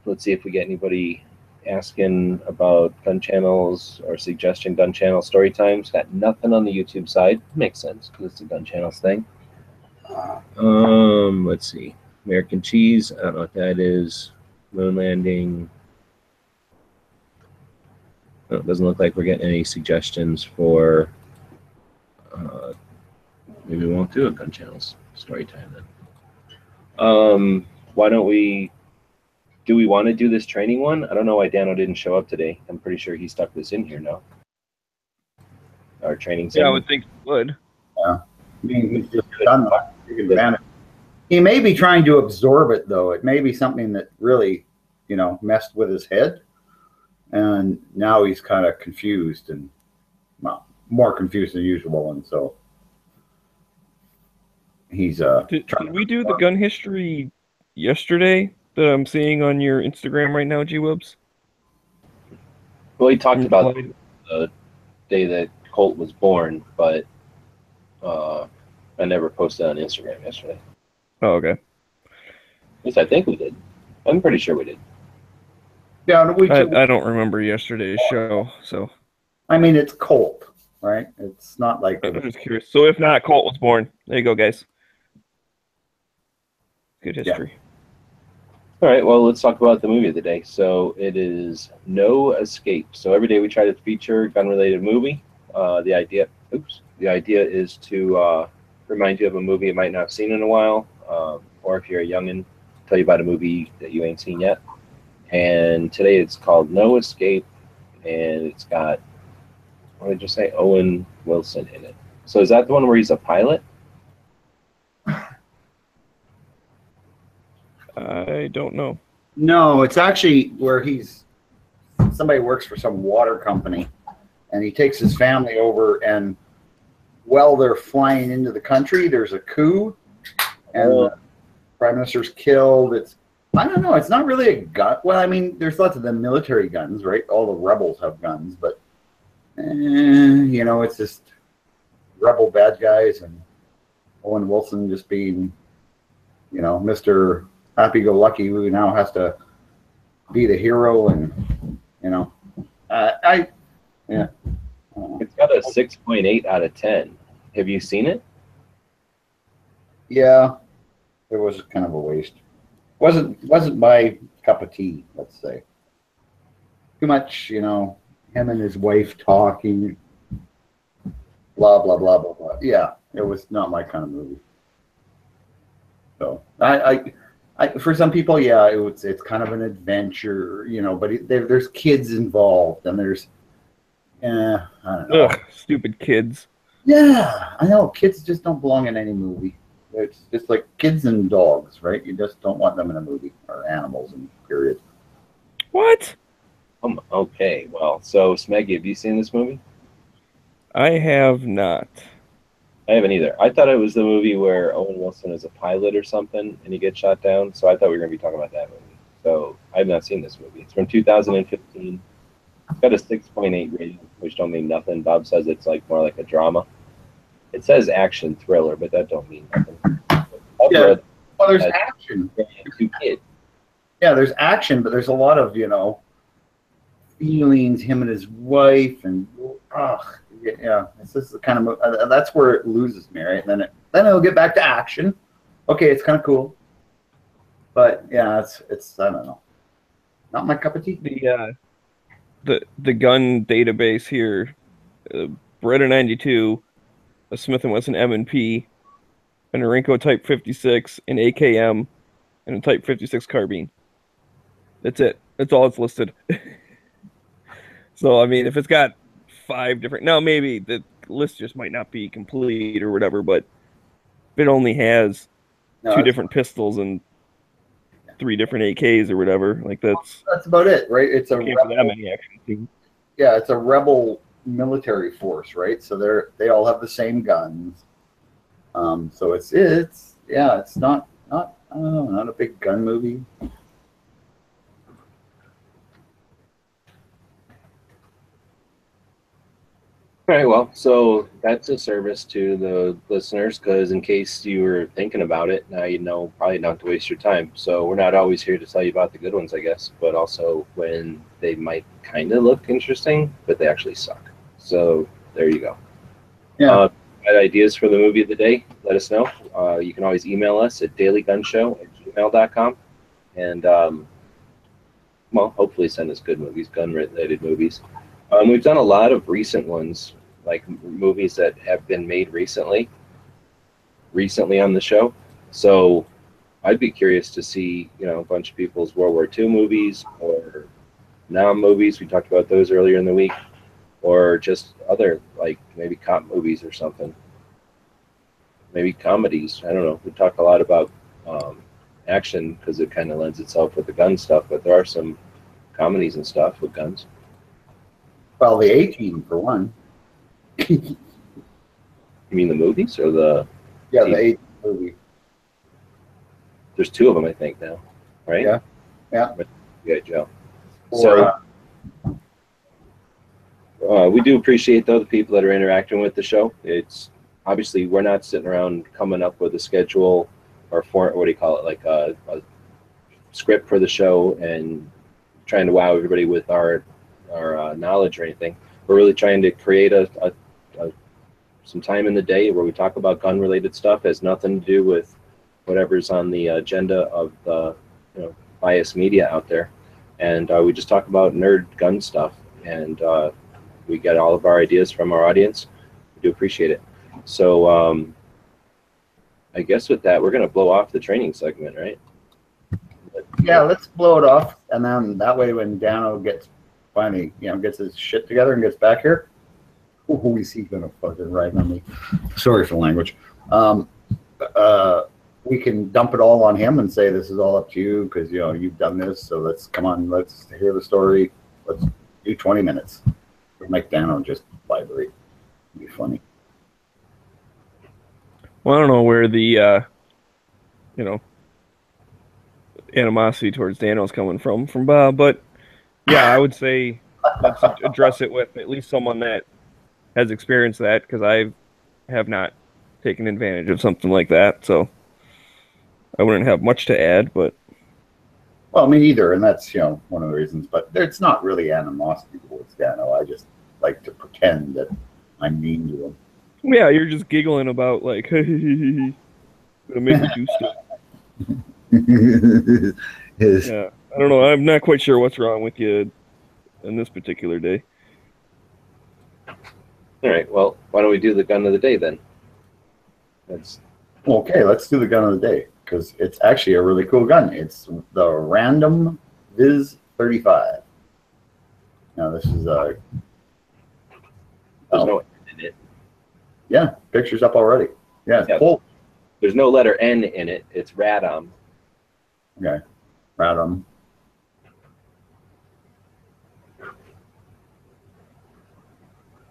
Let's see if we get anybody asking about gun channels or suggesting gun channel story times. Got nothing on the YouTube side. Makes sense because it's a gun channels thing. Let's see. American cheese. I don't know what that is. Moon landing. Oh, it doesn't look like we're getting any suggestions for. Maybe we won't do a gun channels story time then. Why don't we? Do we want to do this training one? I don't know why Dano didn't show up today. I'm pretty sure he stuck this in here now. Our training segment. Yeah, I would think he would. Yeah. I mean, he's just done that. He may be trying to absorb it, though. It may be something that really, messed with his head. And now he's kind of confused and, well, more confused than usual. And so he's Did we do the gun history yesterday? that I'm seeing on your Instagram right now, G-Wubs? Well, we talked about the day that Colt was born, but I never posted on Instagram yesterday. Oh, okay. At least I think we did. I'm pretty sure we did. Yeah, I don't remember yesterday's show, so I mean, it's Colt, right? It's not like I'm just curious. So if not, Colt was born. There you go, guys. Good history. All right, well, let's talk about the movie of the day. So it is No Escape. So every day we try to feature a gun-related movie. The idea is to remind you of a movie you might not have seen in a while, or if you're a youngin', tell you about a movie that you ain't seen yet. And today it's called No Escape, and it's got, what did I just say, Owen Wilson in it. So is that the one where he's a pilot? I don't know. No, it's actually where somebody works for some water company, and he takes his family over, and while they're flying into the country, there's a coup, and the prime minister's killed. I don't know. It's not really a gun. Well, I mean, there's lots of the military guns, right? All the rebels have guns, but it's just rebel bad guys, and Owen Wilson just being, Mr. Happy-go-lucky, who now has to be the hero, and It's got a 6.8 out of 10. Have you seen it? Yeah, it was kind of a waste. Wasn't my cup of tea, let's say. Too much, him and his wife talking, blah blah blah blah blah. Yeah, it was not my kind of movie. So I for some people, yeah, it's kind of an adventure, but there's kids involved, and there's I don't know. Ugh, stupid kids. Yeah, I know. Kids just don't belong in any movie. It's just like kids and dogs, right? You just don't want them in a movie, or animals, in period. What? Okay, well, so Smeggy, have you seen this movie? I have not. I haven't either. I thought it was the movie where Owen Wilson is a pilot or something, and he gets shot down, so I thought we were going to be talking about that movie. So I have not seen this movie. It's from 2015. It's got a 6.8 rating, which don't mean nothing. Bob says it's like more like a drama. It says action thriller, but that don't mean nothing. Yeah. Well, there's action. Two kids. Yeah, there's action, but there's a lot of feelings. Him and his wife, and yeah, it's just the kind of that's where it loses me, right? And then it'll get back to action. Okay, it's kind of cool, but yeah, it's I don't know, not my cup of tea. The gun database here, Beretta 92, a Smith & Wesson M&P, a Norinco Type 56, an AKM, and a Type 56 carbine. That's it. That's all it's listed. So, I mean, if it's got 5 different... Now, maybe the list just might not be complete or whatever, but if it only has 2 different pistols and 3 different AKs or whatever, like that's about it, right? It's a rebel, that many action. Yeah, it's a rebel military force, right? So they all have the same guns. So it's not I don't know, not a big gun movie. All right, well, so that's a service to the listeners, because in case you were thinking about it, now you know probably not to waste your time. So we're not always here to tell you about the good ones, I guess, but also when they might kind of look interesting, but they actually suck. So there you go. Yeah. Got ideas for the movie of the day? Let us know. You can always email us at dailygunshow@gmail.com, and well, hopefully send us good movies, gun-related movies. We've done a lot of recent ones, like movies that have been made recently on the show. So I'd be curious to see, a bunch of people's World War II movies or Nam movies. We talked about those earlier in the week, or just other, like maybe cop movies or something. Maybe comedies. I don't know. We talk a lot about action because it kind of lends itself with the gun stuff, but there are some comedies and stuff with guns. Well, the A-Team, for one. You mean the movies or the... Yeah, the A-Team movie. There's 2 of them, I think, now. right? Yeah. Yeah. Good, Joe. Or, So we do appreciate, though, the people that are interacting with the show. It's obviously we're not sitting around coming up with a schedule or what do you call it, like a script for the show and trying to wow everybody with our knowledge or anything. We're really trying to create some time in the day where we talk about gun-related stuff. It has nothing to do with whatever's on the agenda of the biased media out there, and we just talk about nerd gun stuff, and we get all of our ideas from our audience. We do appreciate it. So I guess with that, we're going to blow off the training segment, right? yeah, let's blow it off, and then that way when Dano gets finally, gets his shit together and gets back here, who is he gonna fucking ride on me? Sorry for the language. We can dump it all on him and say this is all up to you because you've done this. So let's hear the story. Let's do 20 minutes. We'll make Dano just vibrate. It'd be funny. Well, I don't know where the animosity towards Dano is coming from Bob, but yeah, I would say let's address it with at least someone that has experienced that, because I have not taken advantage of something like that, so I wouldn't have much to add. But well, me either, and that's one of the reasons. But it's not really animosity towards Dano. I just like to pretend that I'm mean to him. Yeah, you're just giggling about like, gonna make me do stuff. Yeah, I don't know. I'm not quite sure what's wrong with you on this particular day. All right. Well, why don't we do the gun of the day then? Okay. Let's do the gun of the day because it's actually a really cool gun. It's the Random Viz 35. Now this is There's no N in it. Yeah, picture's up already. Yeah, it's cool. There's no letter N in it. It's Radom. Okay, Radom.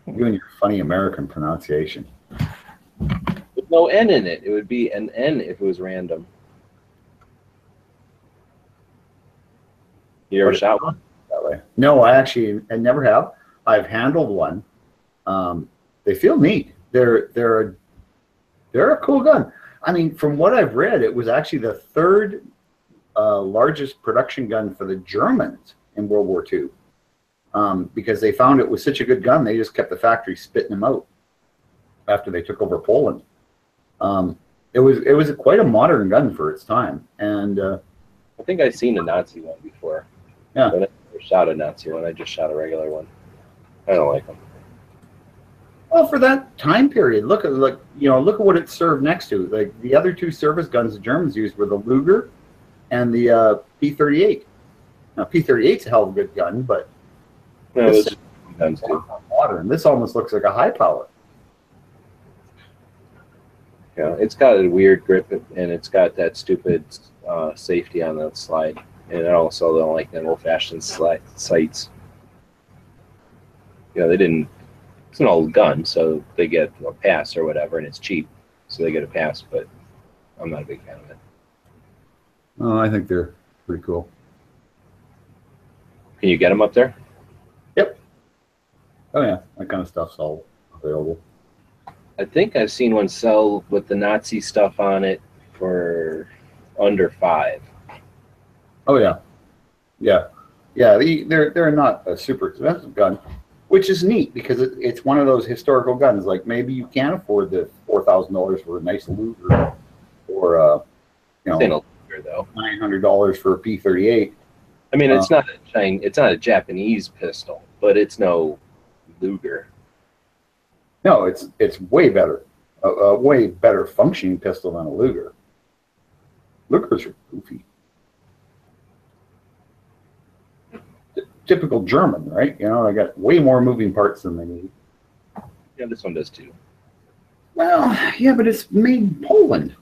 You and your funny American pronunciation. There's no N in it. It would be an N if it was random. You ever shot one? That way? No, I never have. I've handled one. They feel neat. They're a cool gun. I mean, from what I've read, it was actually the third largest production gun for the Germans in World War II. Because they found it was such a good gun, they just kept the factory spitting them out after they took over Poland. It was quite a modern gun for its time, and I think I've seen a Nazi one before. Yeah, but I never shot a Nazi one. I just shot a regular one. I don't like them. Well, for that time period, look at what it served next to. Like the other two service guns the Germans used were the Luger and the P-38. Now P-38's a hell of a good gun, but no, this those are guns too. modern. This almost looks like a high power. Yeah, it's got a weird grip and it's got that stupid safety on the slide, and I also don't like them old-fashioned sights. They didn't. It's an old gun, so they get a pass or whatever, and it's cheap, so they get a pass. But I'm not a big fan of it. Oh, I think they're pretty cool. Can you get them up there? Yep. Oh yeah, that kind of stuff's all available. I think I've seen one sell with the Nazi stuff on it for under $5. Oh yeah, yeah. They're not a super expensive gun, which is neat because it's one of those historical guns. Like maybe you can't afford the $4,000 for a nice Luger, or Luger, though. $900 for a P-38. I mean, it's not a Japanese pistol, but it's no Luger. No, it's way better, a way better functioning pistol than a Luger. Lugers are goofy. Typical German, right? They got way more moving parts than they need. Yeah, this one does too. Well, yeah, but it's made in Poland.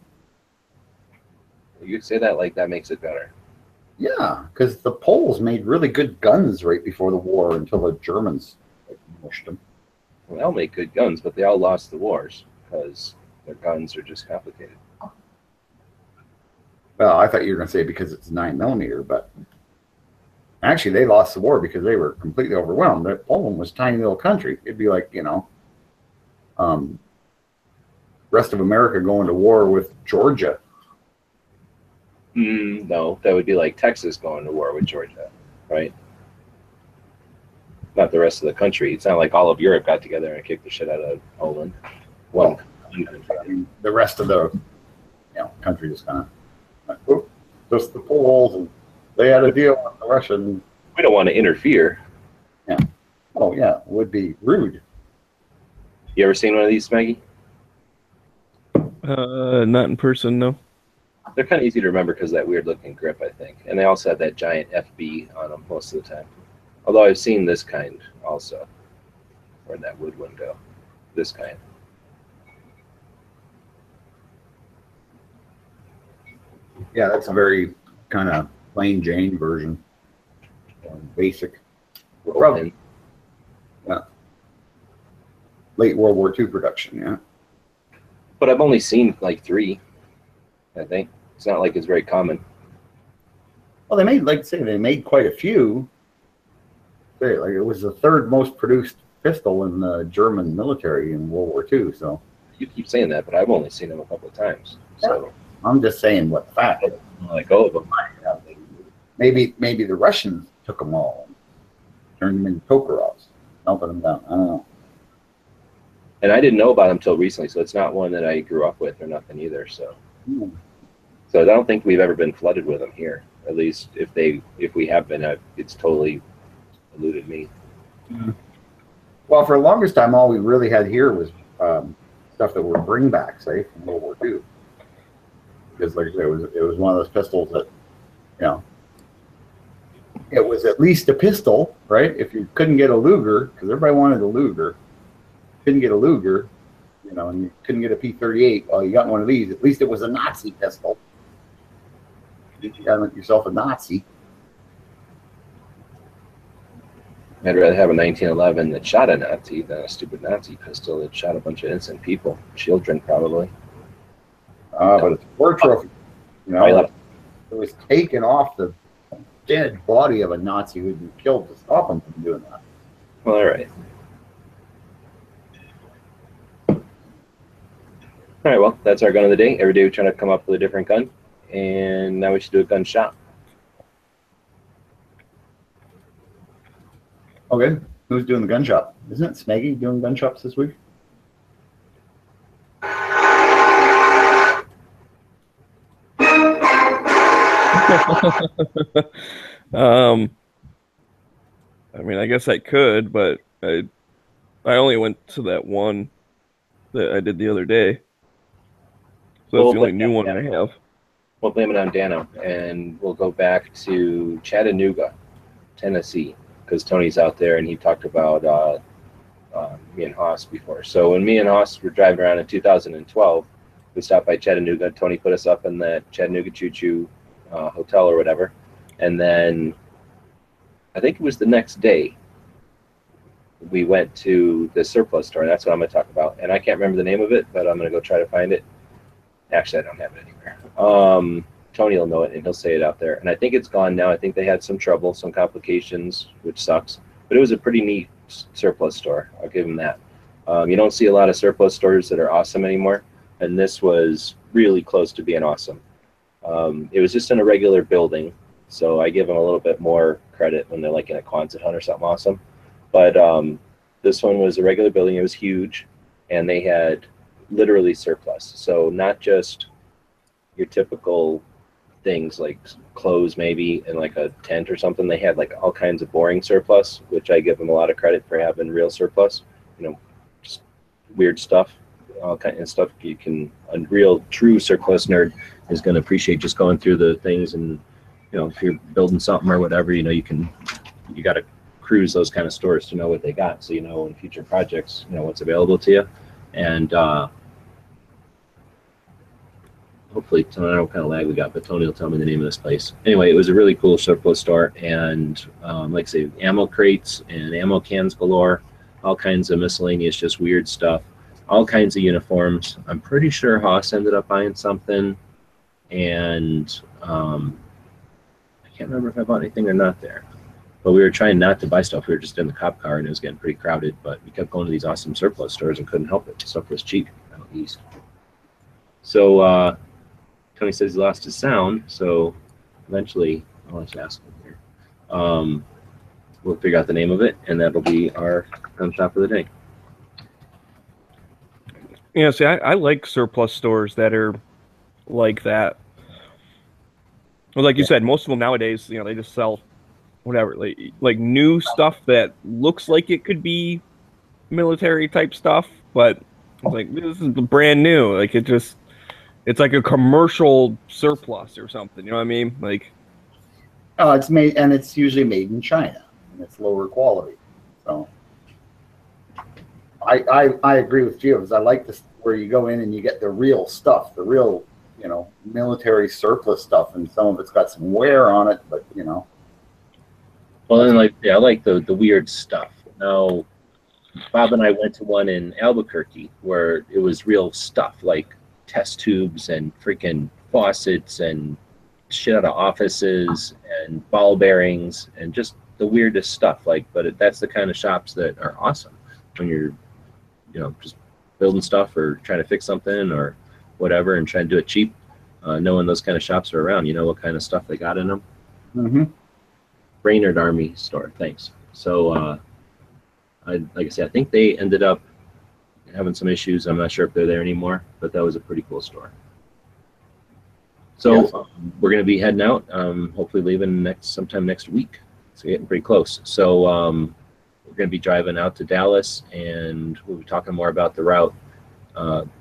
You say that like that makes it better. Yeah, because the Poles made really good guns right before the war until the Germans mushed them. Well, they all make good guns, but they all lost the wars because their guns are just complicated. Well, I thought you were going to say because it's 9mm, but actually they lost the war because they were completely overwhelmed. Poland was a tiny little country. It'd be like, rest of America going to war with Georgia. No, that would be like Texas going to war with Georgia, right? Not the rest of the country. It's not like all of Europe got together and kicked the shit out of Poland. One country. I mean, the rest of the country just kind of like, just the Poles, and they had a deal with the Russian. We don't want to interfere. Yeah. Oh yeah, it would be rude. You ever seen one of these, Maggie? Not in person, no. They're kind of easy to remember because of that weird looking grip, I think. And they also have that giant FB on them most of the time. Although I've seen this kind also. Or that wood window. This kind. Yeah, that's a very kind of plain Jane version. Basic. Probably. Yeah. Late World War II production, yeah. But I've only seen like 3, I think. It's not like it's very common. Well, they made, like I say, they made quite a few. Like it was the 3rd most produced pistol in the German military in World War II. So You keep saying that, but I've only seen them a couple of times. So I'm just saying what the fact is. like go of them. Maybe the Russians took them all and turned them into Tokharovs, melted them down. I don't know. And I didn't know about them until recently, so it's not one that I grew up with or nothing either. So I don't think we've ever been flooded with them here. At least if we have been, it's totally eluded me. Well, for the longest time, all we really had here was stuff that were bringbacks, say, from World War II. Because, like I said, it was one of those pistols that, it was at least a pistol, right? If you couldn't get a Luger, because everybody wanted a Luger, couldn't get a Luger, and you couldn't get a P-38. Well, you got one of these. At least it was a Nazi pistol. You got yourself a Nazi. I'd rather have a 1911 that shot a Nazi than a stupid Nazi pistol that shot a bunch of innocent people, children probably. But it's a war trophy. It was taken off the dead body of a Nazi who'd been killed to stop him from doing that. Well, all right. All right, well, that's our gun of the day. Every day we're trying to come up with a different gun, and now we should do a gun shop. Okay, who's doing the gun shop? Isn't it Smeggy doing gun shops this week? I mean, I guess I could, but I only went to that one that I did the other day. So that's the only new one I have. We'll blame it on Dano, and we'll go back to Chattanooga, Tennessee, because Tony's out there, and he talked about me and Haas before. So when me and Haas were driving around in 2012, we stopped by Chattanooga. Tony put us up in the Chattanooga Choo Choo hotel or whatever, and then I think it was the next day we went to the surplus store, and that's what I'm going to talk about. And I can't remember the name of it, but I'm going to go try to find it. Actually, I don't have it anywhere. Tony will know it, and he'll say it out there. And I think it's gone now. I think they had some trouble, some complications, which sucks. But it was a pretty neat surplus store. I'll give him that. You don't see a lot of surplus stores that are awesome anymore, and this was really close to being awesome. It was just in a regular building, so I give them a little bit more credit when they're like in a Quonset hut or something awesome. But this one was a regular building. It was huge, and they had literally surplus. So not just your typical things like clothes maybe and like a tent or something. They had like all kinds of boring surplus, which I give them a lot of credit for having real surplus. Just weird stuff, all kinds of stuff you can. A real true surplus nerd is going to appreciate just going through the things, and if you're building something or whatever, you got to cruise those kind of stores to know what they got, so in future projects what's available to you. And hopefully, I don't know what kind of lag we got, but Tony will tell me the name of this place. Anyway, it was a really cool surplus store, and like I say, ammo crates and ammo cans galore, all kinds of miscellaneous, just weird stuff, all kinds of uniforms. I'm pretty sure Haas ended up buying something, and I can't remember if I bought anything or not there. But we were trying not to buy stuff. We were just in the cop car, and it was getting pretty crowded. But we kept going to these awesome surplus stores and couldn't help it. Stuff was cheap out east. So Tony says he lost his sound. So eventually, I'll just ask him here. We'll figure out the name of it, and that'll be our gun shop of the day. Yeah, see, I like surplus stores that are like that. Well, like you said, most of them nowadays, they just sell whatever, like new stuff that looks like it could be military type stuff, but it's like, this is brand new. Like it's like a commercial surplus or something. You know what I mean? Like, oh, it's made, and it's usually made in China, and it's lower quality. So I agree with you, because I like this where you go in and you get the real stuff, the real, military surplus stuff, and some of it's got some wear on it, but Well, then, I like the weird stuff. Now, Bob and I went to one in Albuquerque where it was real stuff, like test tubes and freaking faucets and shit out of offices and ball bearings and just the weirdest stuff. But that's the kind of shops that are awesome when you're, just building stuff or trying to fix something or whatever and trying to do it cheap. Knowing those kind of shops are around, what kind of stuff they got in them. mm-hmm. Brainerd Army store, thanks. So, like I said, I think they ended up having some issues. I'm not sure if they're there anymore, but that was a pretty cool store. So Yes. We're going to be heading out, hopefully leaving sometime next week. So getting pretty close. So we're going to be driving out to Dallas, and we'll be talking more about the route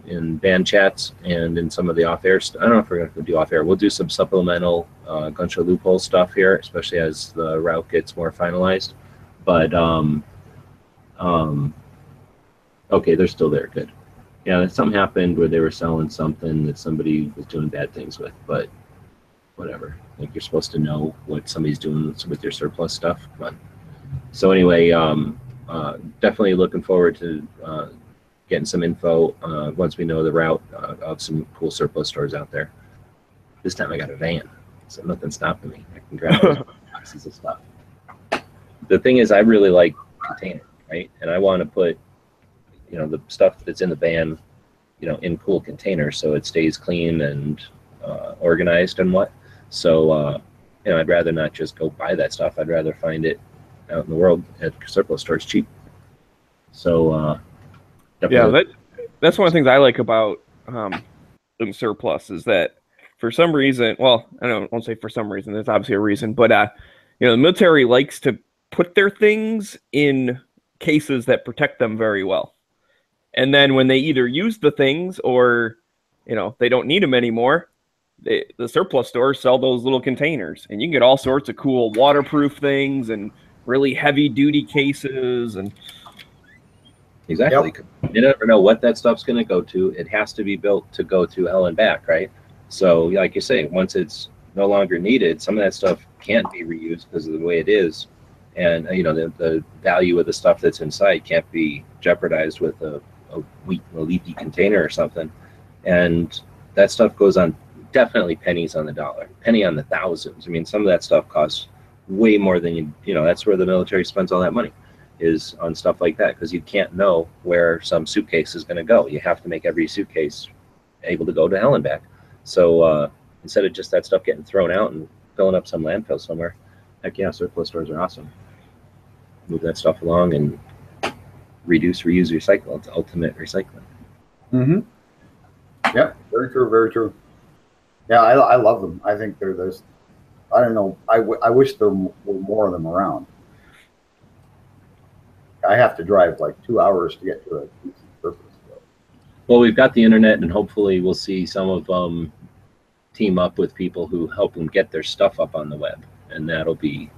in band chats and in some of the off-air stuff. I don't know if we're going to do off-air. We'll do some supplemental gun show loophole stuff here, especially as the route gets more finalized. But okay, they're still there. Good. Yeah, something happened where they were selling something that somebody was doing bad things with, but whatever. Like, you're supposed to know what somebody's doing with your surplus stuff. Come on. So anyway, definitely looking forward to getting some info once we know the route of some cool surplus stores out there. This time I got a van, so nothing's stopping me. I can grab those boxes of stuff. The thing is, I really like containers, right? And I want to put, the stuff that's in the van, in cool containers so it stays clean and organized and what. So, I'd rather not just go buy that stuff. I'd rather find it out in the world at surplus stores cheap. So, yeah, that's one of the things I like about surplus is that for some reason, well, I won't say for some reason, there's obviously a reason, but the military likes to put their things in cases that protect them very well. And then when they either use the things or, they don't need them anymore, the surplus stores sell those little containers, and you can get all sorts of cool waterproof things and really heavy duty cases. And exactly. Yep. You never know what that stuff's going to go to. It has to be built to go to hell and back, right? So like you say, once it's no longer needed, some of that stuff can't be reused because of the way it is. And, the value of the stuff that's inside can't be jeopardized with a leaky container or something. And that stuff goes on definitely pennies on the dollar, penny on the thousands. I mean, some of that stuff costs way more than that's where the military spends all that money, is on stuff like that, because you can't know where some suitcase is going to go. You have to make every suitcase able to go to hell and back. So instead of just that stuff getting thrown out and filling up some landfill somewhere, heck yeah, surplus stores are awesome. Move that stuff along and reduce, reuse, recycle. It's ultimate recycling. Mm-hmm. Yeah, very true, very true. Yeah, I love them. I think they're this. I don't know. I wish there were more of them around. I have to drive like 2 hours to get to a decent surplus store. Well, we've got the internet, and hopefully we'll see some of them team up with people who help them get their stuff up on the web, and that'll be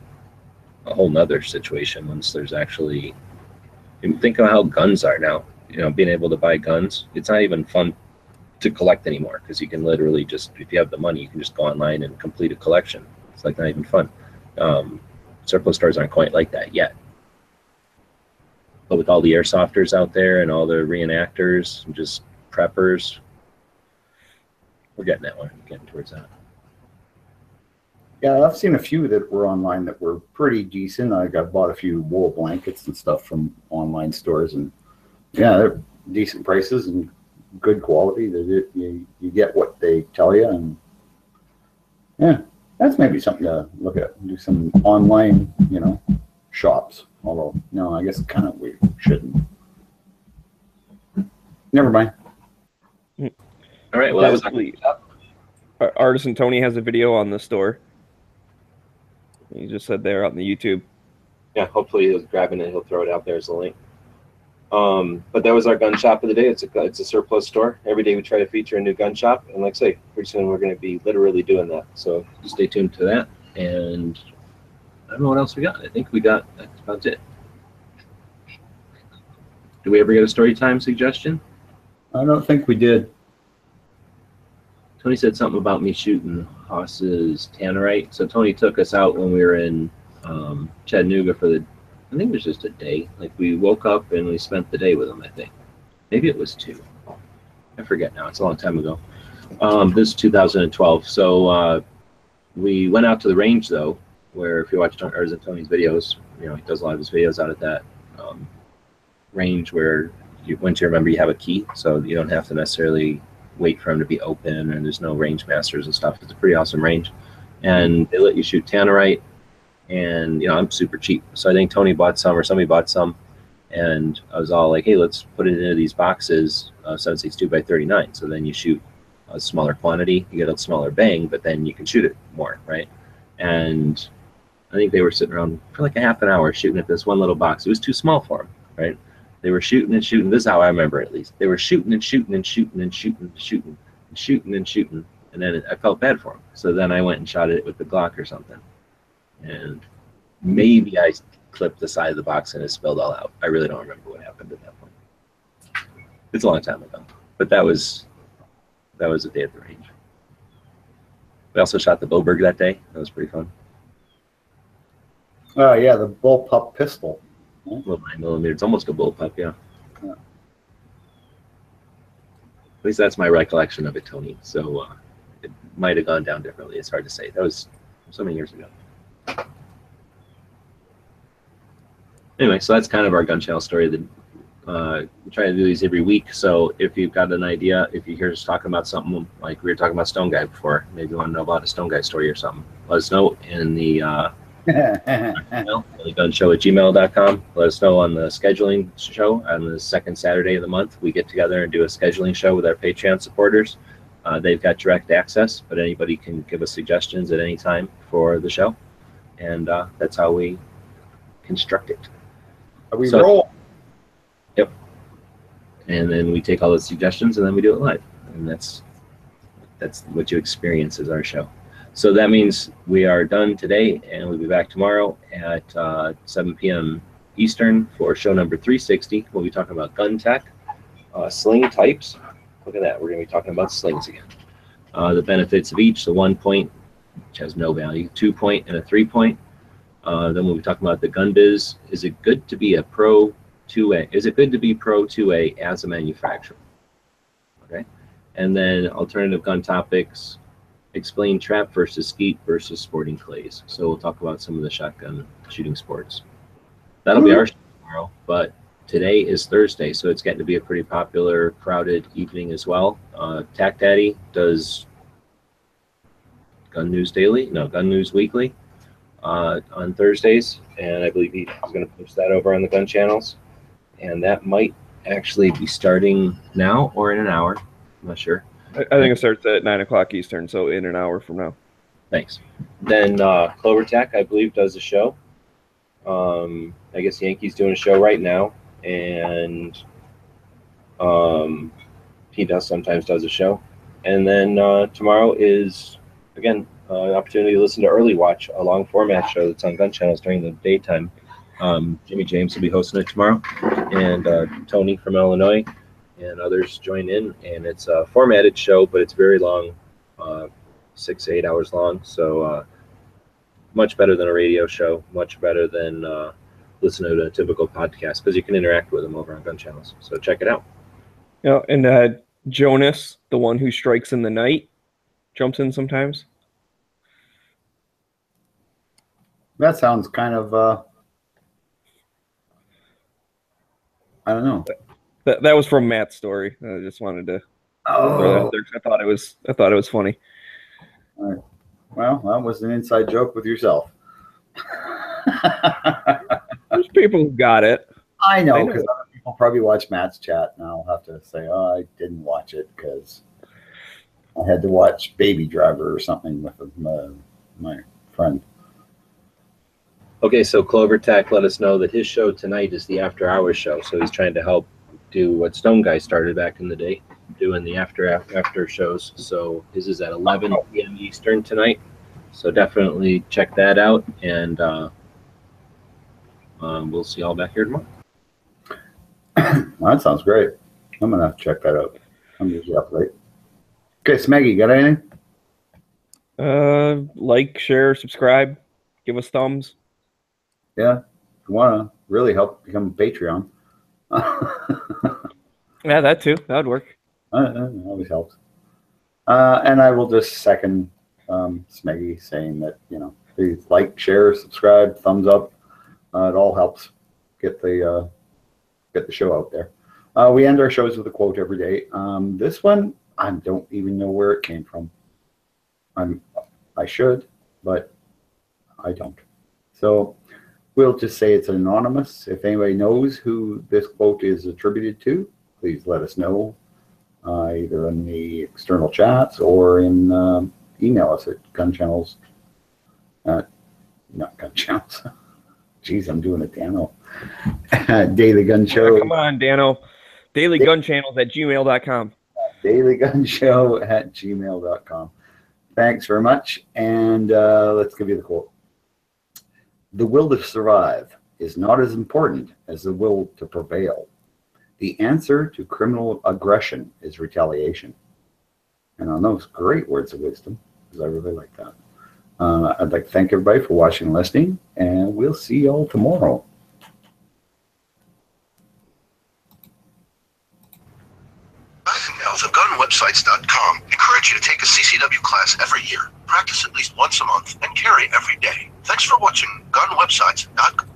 a whole nother situation once there's actually. Think of how guns are now. Being able to buy guns, it's not even fun to collect anymore, because you can literally just, if you have the money, you can just go online and complete a collection. It's like not even fun. Surplus stores aren't quite like that yet. But with all the airsofters out there and all the reenactors and just preppers, we're getting that one. We're getting towards that. Yeah, I've seen a few that were online that were pretty decent. I got bought a few wool blankets and stuff from online stores, and yeah, they're decent prices and good quality. You get what they tell you, and yeah, that's maybe something to look at. Do some online, shops. Although, no, I guess kind of we shouldn't. Never mind. All right. Well, that was Basically, Artisan Tony has a video on the store. He just said there on the YouTube. yeah. Hopefully, he's grabbing it. He'll throw it out there as a link. But that was our gun shop of the day. It's a surplus store. Every day we try to feature a new gun shop, and like I say, pretty soon we're going to be literally doing that. So stay tuned to that. And I don't know what else we got. I think that's about it. Do we ever get a story time suggestion? I don't think we did. Tony said something about me shooting Haas's Tannerite. So Tony took us out when we were in Chattanooga for I think it was just a day. Like we woke up and we spent the day with him, I think. Maybe it was 2. I forget now. It's a long time ago. This is 2012. So we went out to the range though, where if you watch Artisan Tony's videos, he does a lot of his videos out at that range where once you remember you have a key, so you don't have to necessarily wait for him to be open, and there's no range masters and stuff. It's a pretty awesome range, and they let you shoot Tannerite. And I'm super cheap, so I think Tony bought some or somebody bought some, and I was all like, hey, let's put it into these boxes, 7.62 by 39. So then you shoot a smaller quantity, you get a smaller bang, but then you can shoot it more, right? And I think they were sitting around for like a half an hour shooting at this one little box. It was too small for them, right? They were shooting and shooting. This is how I remember it, at least. They were shooting and shooting and shooting and shooting and shooting and shooting and shooting. And then I felt bad for them. So then I went and shot it with the Glock or something. And maybe I clipped the side of the box and it spilled all out. I really don't remember what happened at that point. It's a long time ago. But that was a day at the range. We also shot the Boberg that day. That was pretty fun. Oh, yeah, the bullpup pistol. Little 9mm. It's almost a bullpup, yeah. Yeah. At least that's my recollection of it, Tony. So it might have gone down differently. It's hard to say. That was so many years ago. Anyway, so that's kind of our gun channel story. We try to do these every week. So if you've got an idea, if you hear us talking about something like we were talking about Stone Guy before, maybe you want to know about a Stone Guy story or something, let us know in the email, gunshow@gmail.com. Let us know on the scheduling show on the second Saturday of the month. We get together and do a scheduling show with our Patreon supporters. They've got direct access, but anybody can give us suggestions at any time for the show. And that's how we construct it. Roll. Yep. And then we take all the suggestions and then we do it live. And that's what you experience as our show. So that means we are done today, and we'll be back tomorrow at 7 p.m. Eastern for show number 360. We'll be talking about gun tech, sling types. Look at that. We're going to be talking about slings again. The benefits of each, the 1 point, which has no value, 2 point, and a 3 point. Then we'll be talking about the gun biz. Is it good to be a pro 2A? Is it good to be pro 2A as a manufacturer? Okay. And then alternative gun topics, explain trap versus skeet versus sporting clays. So we'll talk about some of the shotgun shooting sports. That'll be our show tomorrow, but today is Thursday, so it's getting to be a pretty popular, crowded evening as well. Tac Daddy does Gun News Weekly on Thursdays, and I believe he's going to push that over on the gun channels. And that might actually be starting now or in an hour. I'm not sure. I think it starts at 9 o'clock Eastern, so in an hour from now. Thanks. Then Clover Tech, I believe, does a show. I guess Yankee's doing a show right now, and he sometimes does a show. And then tomorrow is, again, an opportunity to listen to Early Watch, a long format show that's on gun channels during the daytime. Jimmy James will be hosting it tomorrow, and Tony from Illinois and others join in, and it's a formatted show, but it's very long, 6 to 8 hours long. So much better than a radio show, much better than listening to a typical podcast, because you can interact with them over on gun channels. So check it out. Yeah, and Jonas, the one who strikes in the night, jumps in sometimes. That sounds kind of, I don't know. That was from Matt's story. I just wanted to throw that out there 'cause I thought it was funny. All right. Well, that was an inside joke with yourself. There's people who got it. I know, I know. because other people probably watch Matt's chat, and I'll have to say, oh, I didn't watch it because I had to watch Baby Driver or something with my friend. Okay, so Clover Tech let us know that his show tonight is the After Hours show. So he's trying to help do what Stone Guy started back in the day, doing the after shows. So his is at 11 p.m. Eastern tonight. So definitely check that out, and we'll see y'all back here tomorrow. Well, that sounds great. I'm gonna have to check that out. I'm usually up late. Okay, Smeggy, got anything? Like, share, subscribe, give us thumbs. Yeah, if you want to really help become a Patreon. Yeah, that too. That would work. Always helps. And I will just second Smeggy saying that, please like, share, subscribe, thumbs up. It all helps get the show out there. We end our shows with a quote every day. This one, I don't even know where it came from. I should, but I don't. So we'll just say it's anonymous. If anybody knows who this quote is attributed to, please let us know, either in the external chats or in email us at gunchannels. Not gun channels. Jeez, I'm doing it, Dano. Daily Gun Show. Come on, Dano. DailyGunChannels@gmail.com. DailyGunShow@gmail.com. Thanks very much, and let's give you the quote. The will to survive is not as important as the will to prevail. The answer to criminal aggression is retaliation. And on those great words of wisdom, because I really like that, I'd like to thank everybody for watching and listening, and we'll see you all tomorrow. Of gunwebsites.com encourage you to take a CCW class every year, practice at least once a month, and carry every day. Thanks for watching gunwebsites.com.